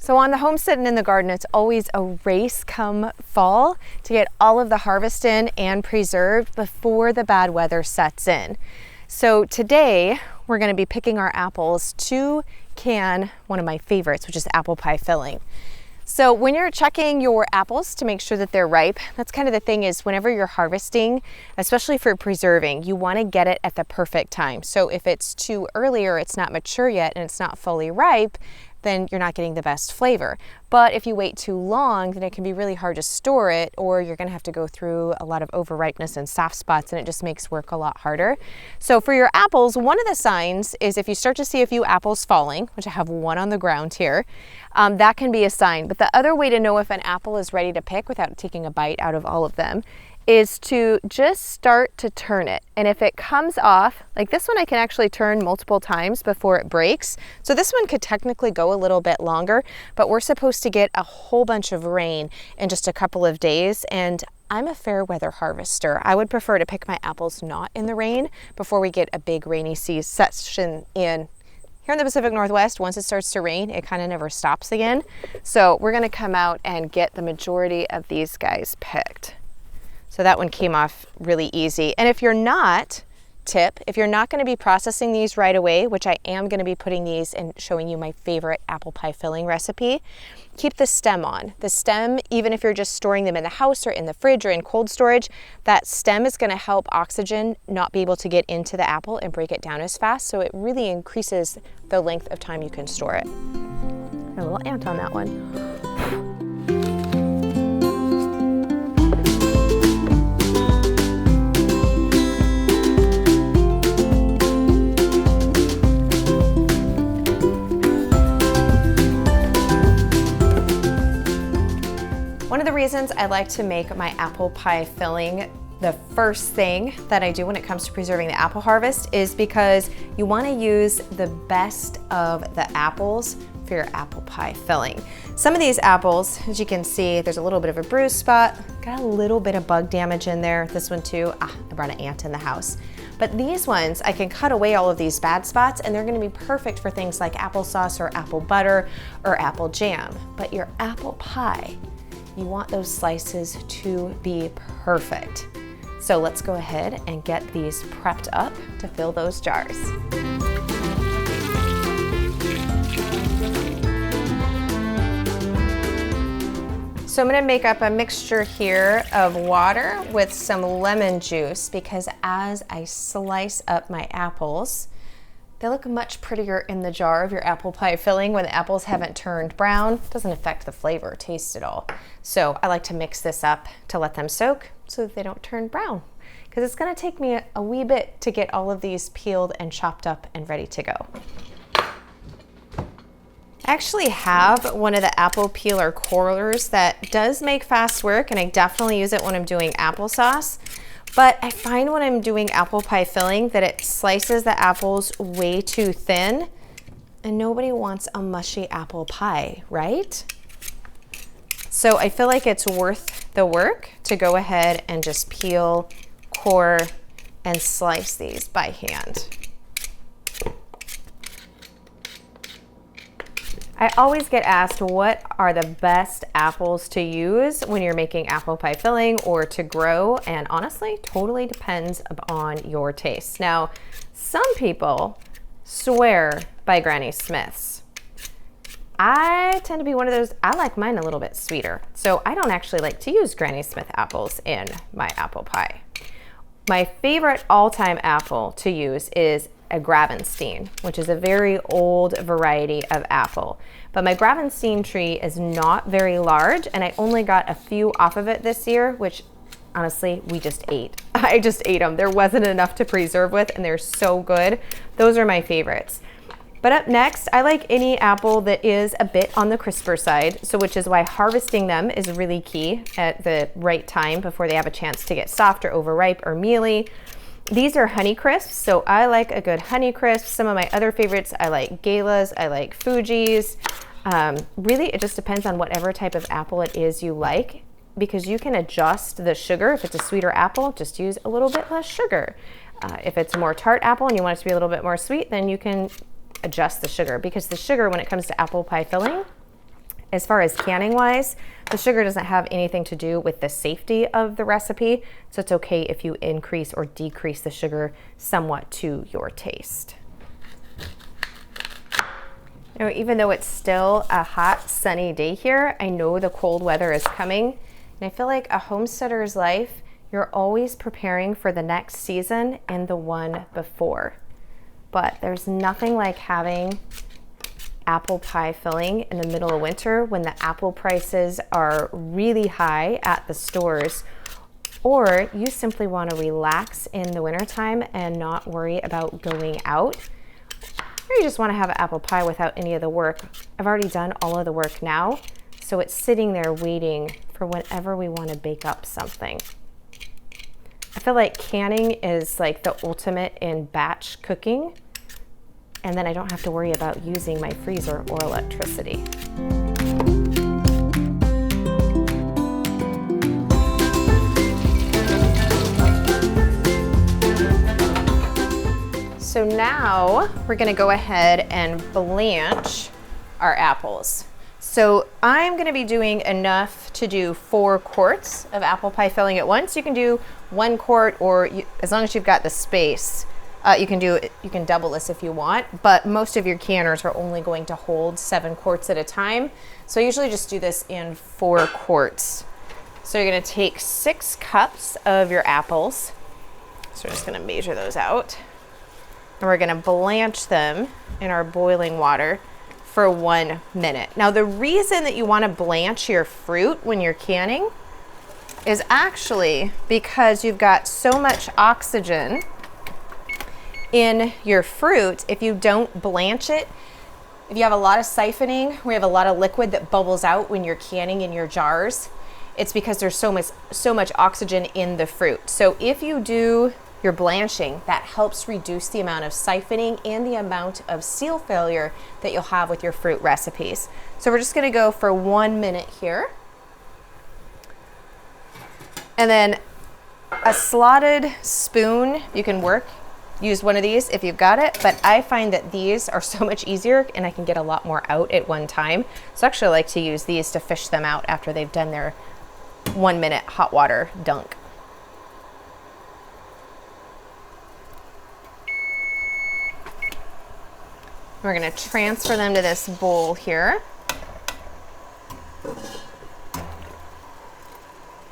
So on the homestead and in the garden, it's always a race come fall to get all of the harvest in and preserved before the bad weather sets in. So today we're going to be picking our apples to can one of my favorites, which is apple pie filling. So when you're checking your apples to make sure that they're ripe, that's kind of the thing is whenever you're harvesting, especially for preserving, you want to get it at the perfect time. So if it's too early or it's not mature yet and it's not fully ripe, then you're not getting the best flavor. But if you wait too long, then it can be really hard to store it, or you're gonna have to go through a lot of overripeness and soft spots, and it just makes work a lot harder. So for your apples, one of the signs is if you start to see a few apples falling, which I have one on the ground here, that can be a sign. But the other way to know if an apple is ready to pick without taking a bite out of all of them is to just start to turn it. And if it comes off, like this one I can actually turn multiple times before it breaks. So this one could technically go a little bit longer, but we're supposed to get a whole bunch of rain in just a couple of days. And I'm a fair weather harvester. I would prefer to pick my apples not in the rain before we get a big rainy season in. Here in the Pacific Northwest, once it starts to rain, it kind of never stops again. So we're gonna come out and get the majority of these guys picked. So that one came off really easy. And if you're not, if you're not gonna be processing these right away, which I am gonna be putting these and showing you my favorite apple pie filling recipe, keep the stem on. The stem, even if you're just storing them in the house or in the fridge or in cold storage, that stem is gonna help oxygen not be able to get into the apple and break it down as fast. So it really increases the length of time you can store it. A little ant on that one. One of the reasons I like to make my apple pie filling the first thing that I do when it comes to preserving the apple harvest is because you want to use the best of the apples for your apple pie filling. Some of these apples, as you can see, there's a little bit of a bruise spot, got a little bit of bug damage in there. This one too, I brought an ant in the house. But these ones, I can cut away all of these bad spots and they're gonna be perfect for things like applesauce or apple butter or apple jam. But your apple pie, you want those slices to be perfect. So let's go ahead and get these prepped up to fill those jars. So I'm gonna make up a mixture here of water with some lemon juice because as I slice up my apples, they look much prettier in the jar of your apple pie filling when the apples haven't turned brown. It doesn't affect the flavor or taste at all. So I like to mix this up to let them soak so that they don't turn brown because it's gonna take me a wee bit to get all of these peeled and chopped up and ready to go. I actually have one of the apple peeler coolers that does make fast work and I definitely use it when I'm doing applesauce. But I find when I'm doing apple pie filling that it slices the apples way too thin and nobody wants a mushy apple pie, right? So I feel like it's worth the work to go ahead and just peel, core, and slice these by hand. I always get asked what are the best apples to use when you're making apple pie filling or to grow, and honestly, totally depends on your taste. Now, some people swear by Granny Smith's. I tend to be one of those, I like mine a little bit sweeter, so I don't actually like to use Granny Smith apples in my apple pie. My favorite all-time apple to use is a Gravenstein, which is a very old variety of apple. But my Gravenstein tree is not very large and I only got a few off of it this year, which honestly, we just ate. I just ate them. There wasn't enough to preserve with and they're so good. Those are my favorites. But up next, I like any apple that is a bit on the crisper side, so which is why harvesting them is really key at the right time before they have a chance to get soft or overripe or mealy. These are Honey Crisps, so I like a good Honey Crisp. Some of my other favorites, I like Galas, I like Fuji's. Really, it just depends on whatever type of apple it is you like, because you can adjust the sugar. If it's a sweeter apple, just use a little bit less sugar. If it's a more tart apple and you want it to be a little bit more sweet, then you can adjust the sugar, because the sugar when it comes to apple pie filling As far as canning wise, the sugar doesn't have anything to do with the safety of the recipe, so it's okay if you increase or decrease the sugar somewhat to your taste. Now, even though it's still a hot, sunny day here, I know the cold weather is coming, and I feel like a homesteader's life, you're always preparing for the next season and the one before. But there's nothing like having apple pie filling in the middle of winter when the apple prices are really high at the stores, or you simply want to relax in the wintertime and not worry about going out, or you just want to have an apple pie without any of the work. I've already done all of the work now, so it's sitting there waiting for whenever we want to bake up something. I feel like canning is like the ultimate in batch cooking, and then I don't have to worry about using my freezer or electricity. So now we're gonna go ahead and blanch our apples. So I'm gonna be doing enough to do 4 quarts of apple pie filling at once. You can do 1 quart, or as long as you've got the space, you can double this if you want, but most of your canners are only going to hold 7 quarts at a time. So I usually just do this in 4 quarts. So you're gonna take 6 cups of your apples. So we're just gonna measure those out. And we're gonna blanch them in our boiling water for 1 minute. Now, the reason that you wanna blanch your fruit when you're canning is actually because you've got so much oxygen in your fruit. If you don't blanch it, if you have a lot of siphoning, we have a lot of liquid that bubbles out when you're canning in your jars, it's because there's so much oxygen in the fruit. So if you do your blanching, that helps reduce the amount of siphoning and the amount of seal failure that you'll have with your fruit recipes. So we're just gonna go for 1 minute here. And then a slotted spoon, you can use one of these if you've got it, but I find that these are so much easier and I can get a lot more out at one time. So I actually like to use these to fish them out after they've done their 1 minute hot water dunk. We're gonna transfer them to this bowl here. You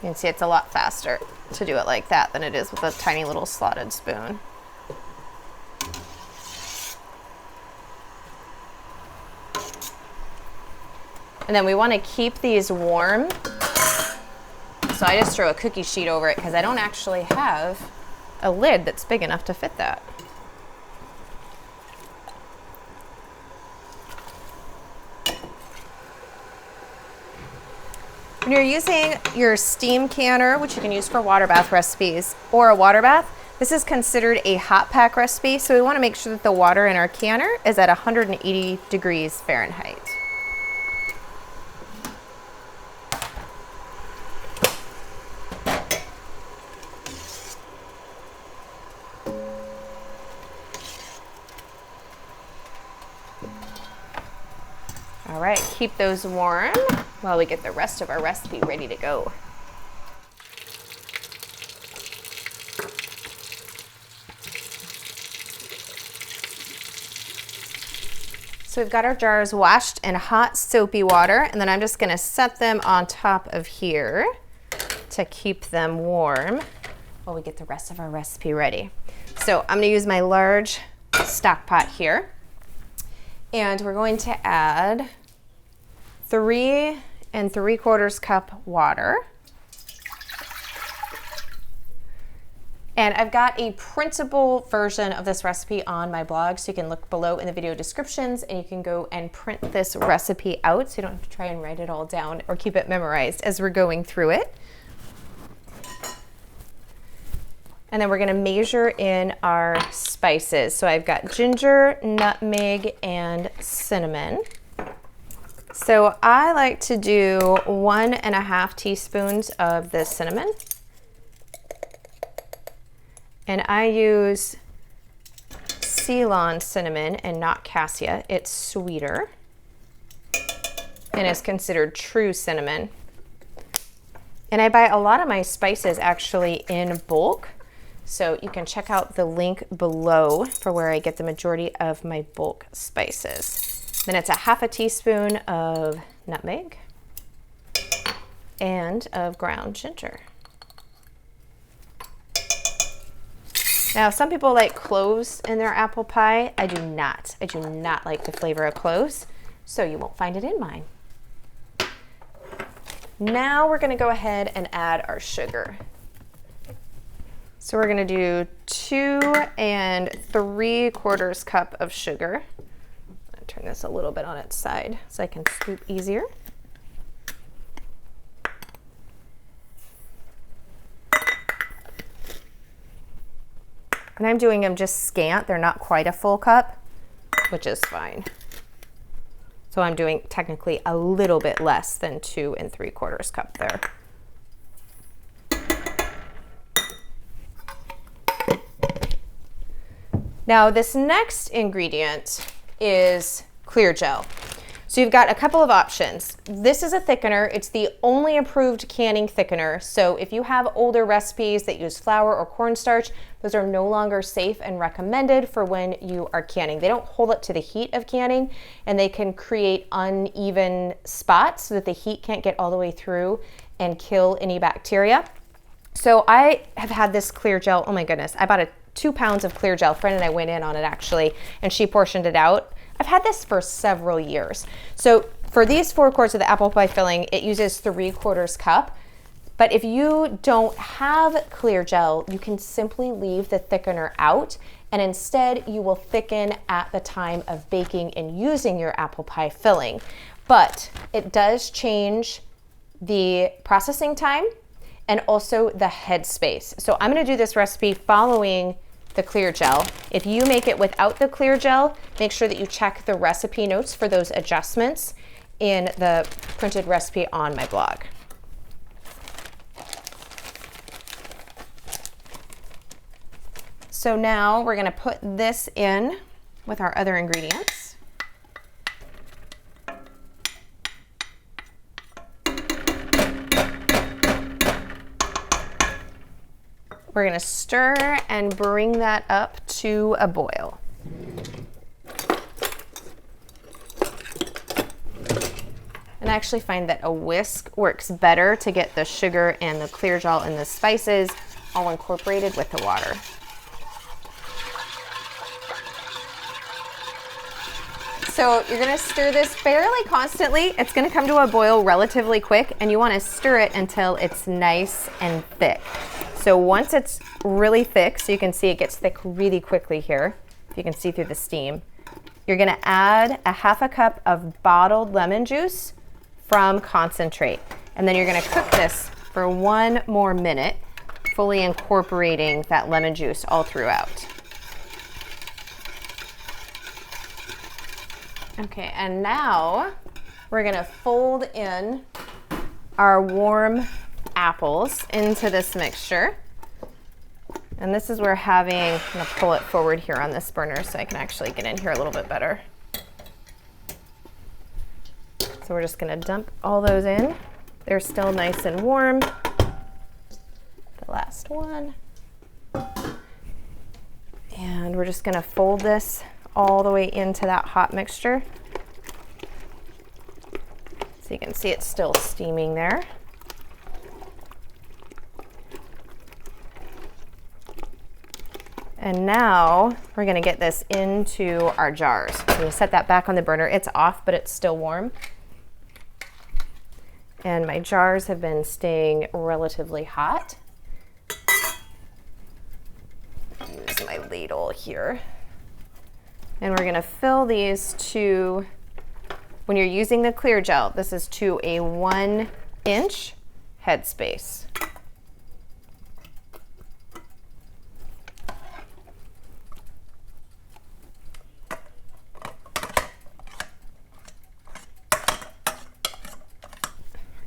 can see it's a lot faster to do it like that than it is with a tiny little slotted spoon. And then we want to keep these warm. So I just throw a cookie sheet over it because I don't actually have a lid that's big enough to fit that. When you're using your steam canner, which you can use for water bath recipes, or a water bath, this is considered a hot pack recipe, so we want to make sure that the water in our canner is at 180 degrees Fahrenheit. All right, keep those warm while we get the rest of our recipe ready to go. So we've got our jars washed in hot soapy water, and then I'm just gonna set them on top of here to keep them warm while we get the rest of our recipe ready. So I'm gonna use my large stock pot here, and we're going to add 3 3/4 cup water. And I've got a printable version of this recipe on my blog, so you can look below in the video descriptions and you can go and print this recipe out so you don't have to try and write it all down or keep it memorized as we're going through it. And then we're gonna measure in our spices. So I've got ginger, nutmeg, and cinnamon. So I like to do 1.5 teaspoons of the cinnamon. And I use Ceylon cinnamon and not cassia. It's sweeter. and is considered true cinnamon. And I buy a lot of my spices actually in bulk. So you can check out the link below for where I get the majority of my bulk spices. Then it's a half a teaspoon of nutmeg and of ground ginger. Now, some people like cloves in their apple pie. I do not. I do not like the flavor of cloves, so you won't find it in mine. Now we're going to go ahead and add our sugar. So we're going to do 2 3/4 cup of sugar. I'll turn this a little bit on its side so I can scoop easier. And I'm doing them just scant. They're not quite a full cup, which is fine. So I'm doing technically a little bit less than 2 3/4 cup there. Now this next ingredient is clear gel. So you've got a couple of options. This is a thickener. It's the only approved canning thickener. So if you have older recipes that use flour or cornstarch, those are no longer safe and recommended for when you are canning. They don't hold up to the heat of canning, and they can create uneven spots so that the heat can't get all the way through and kill any bacteria. So I have had this clear gel. Oh my goodness. I bought 2 pounds of clear gel. Friend and I went in on it actually, and she portioned it out. I've had this for several years. So for these 4 quarts of the apple pie filling, it uses 3/4 cup. But if you don't have clear gel, you can simply leave the thickener out, and instead you will thicken at the time of baking and using your apple pie filling. But it does change the processing time and also the headspace. So I'm gonna do this recipe following the clear gel. If you make it without the clear gel, make sure that you check the recipe notes for those adjustments in the printed recipe on my blog. So now we're gonna put this in with our other ingredients. We're gonna stir and bring that up to a boil. And I actually find that a whisk works better to get the sugar and the clear gel and the spices all incorporated with the water. So you're gonna stir this fairly constantly. It's gonna come to a boil relatively quick, and you wanna stir it until it's nice and thick. So once it's really thick, so you can see it gets thick really quickly here, if you can see through the steam, you're gonna add a half a cup of bottled lemon juice from concentrate. And then you're gonna cook this for 1 more minute, fully incorporating that lemon juice all throughout. Okay, and now we're gonna fold in our warm apples into this mixture. And this is where I'm gonna pull it forward here on this burner so I can actually get in here a little bit better. So we're just gonna dump all those in. They're still nice and warm. The last one. And we're just gonna fold this all the way into that hot mixture. So you can see it's still steaming there. And now we're gonna get this into our jars. So we set that back on the burner. It's off, but it's still warm. And my jars have been staying relatively hot. Use my ladle here. And we're gonna fill these to, when you're using the clear gel, this is to a 1-inch headspace.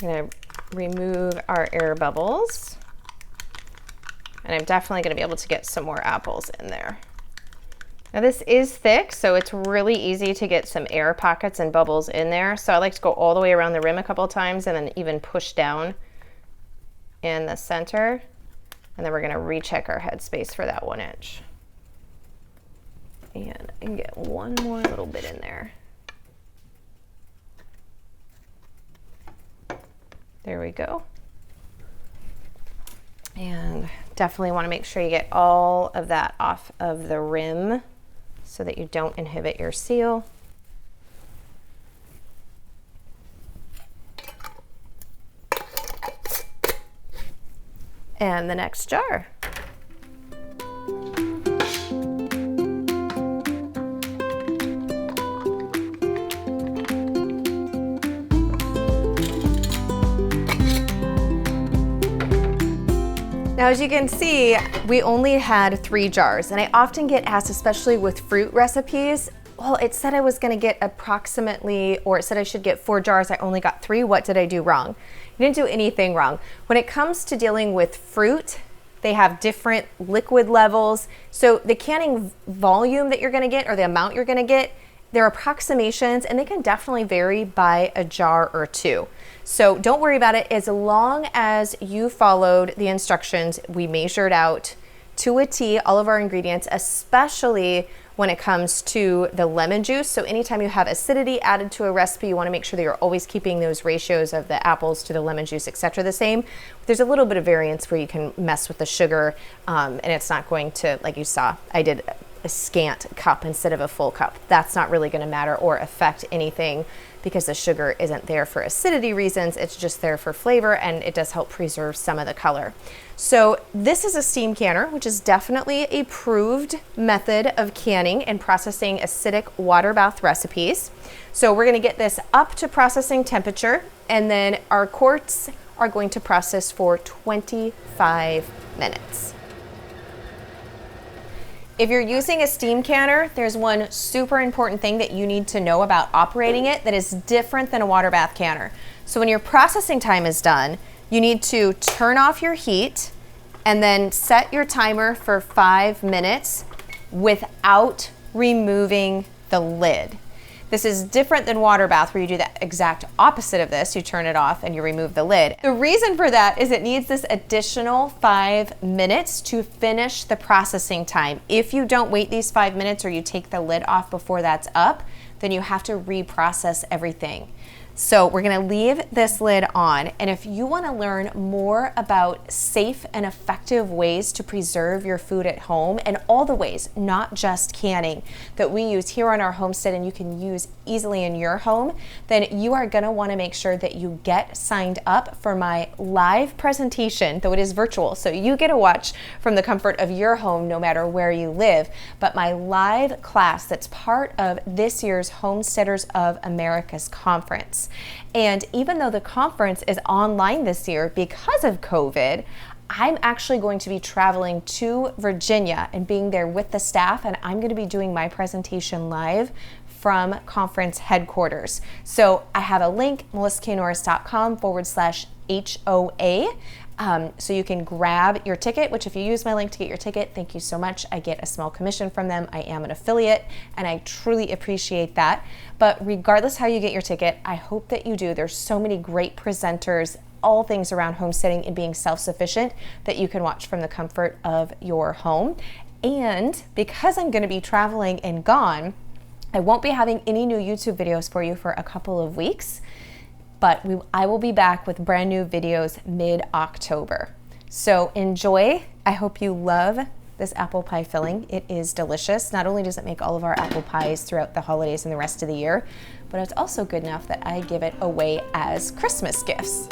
I'm gonna remove our air bubbles. And I'm definitely gonna be able to get some more apples in there. Now this is thick, so it's really easy to get some air pockets and bubbles in there. So I like to go all the way around the rim a couple times and then even push down in the center. And then we're gonna recheck our headspace for that 1 inch. And I can get one more little bit in there. There we go. And definitely want to make sure you get all of that off of the rim so that you don't inhibit your seal. And the next jar. Now, as you can see, we only had 3 jars, and I often get asked, especially with fruit recipes, well, it said I was gonna get approximately, or it said I should get 4 jars, I only got 3, what did I do wrong? You didn't do anything wrong. When it comes to dealing with fruit, they have different liquid levels. So the canning volume that you're gonna get, or the amount you're gonna get, they're approximations, and they can definitely vary by a jar or 2. So don't worry about it. As long as you followed the instructions, we measured out to a T all of our ingredients, especially when it comes to the lemon juice. So anytime you have acidity added to a recipe, you want to make sure that you're always keeping those ratios of the apples to the lemon juice, etc. the same. There's a little bit of variance where you can mess with the sugar, and it's not going to, like you saw, I did a scant cup instead of a full cup. That's not really going to matter or affect anything, because the sugar isn't there for acidity reasons, it's just there for flavor, and it does help preserve some of the color. So this is a steam canner, which is definitely a proved method of canning and processing acidic water bath recipes. So we're gonna get this up to processing temperature, and then our quarts are going to process for 25 minutes. If you're using a steam canner, there's one super important thing that you need to know about operating it that is different than a water bath canner. So when your processing time is done, you need to turn off your heat and then set your timer for 5 minutes without removing the lid. This is different than water bath, where you do the exact opposite of this. You turn it off and you remove the lid. The reason for that is it needs this additional 5 minutes to finish the processing time. If you don't wait these 5 minutes, or you take the lid off before that's up, then you have to reprocess everything. So we're gonna leave this lid on, and if you wanna learn more about safe and effective ways to preserve your food at home, and all the ways, not just canning, that we use here on our homestead and you can use easily in your home, then you are gonna wanna make sure that you get signed up for my live presentation, though it is virtual, so you get to watch from the comfort of your home no matter where you live, but my live class that's part of this year's Homesteaders of America's conference. And even though the conference is online this year because of COVID, I'm actually going to be traveling to Virginia and being there with the staff, and I'm going to be doing my presentation live from conference headquarters. So I have a link, melissaknorris.com/HOA. So you can grab your ticket, which if you use my link to get your ticket, thank you so much. I get a small commission from them. I am an affiliate, and I truly appreciate that. But regardless how you get your ticket, I hope that you do. There's so many great presenters, all things around homesteading and being self-sufficient, that you can watch from the comfort of your home. And because I'm going to be traveling and gone, I won't be having any new YouTube videos for you for a couple of weeks. But I will be back with brand new videos mid-October. So enjoy. I hope you love this apple pie filling. It is delicious. Not only does it make all of our apple pies throughout the holidays and the rest of the year, but it's also good enough that I give it away as Christmas gifts.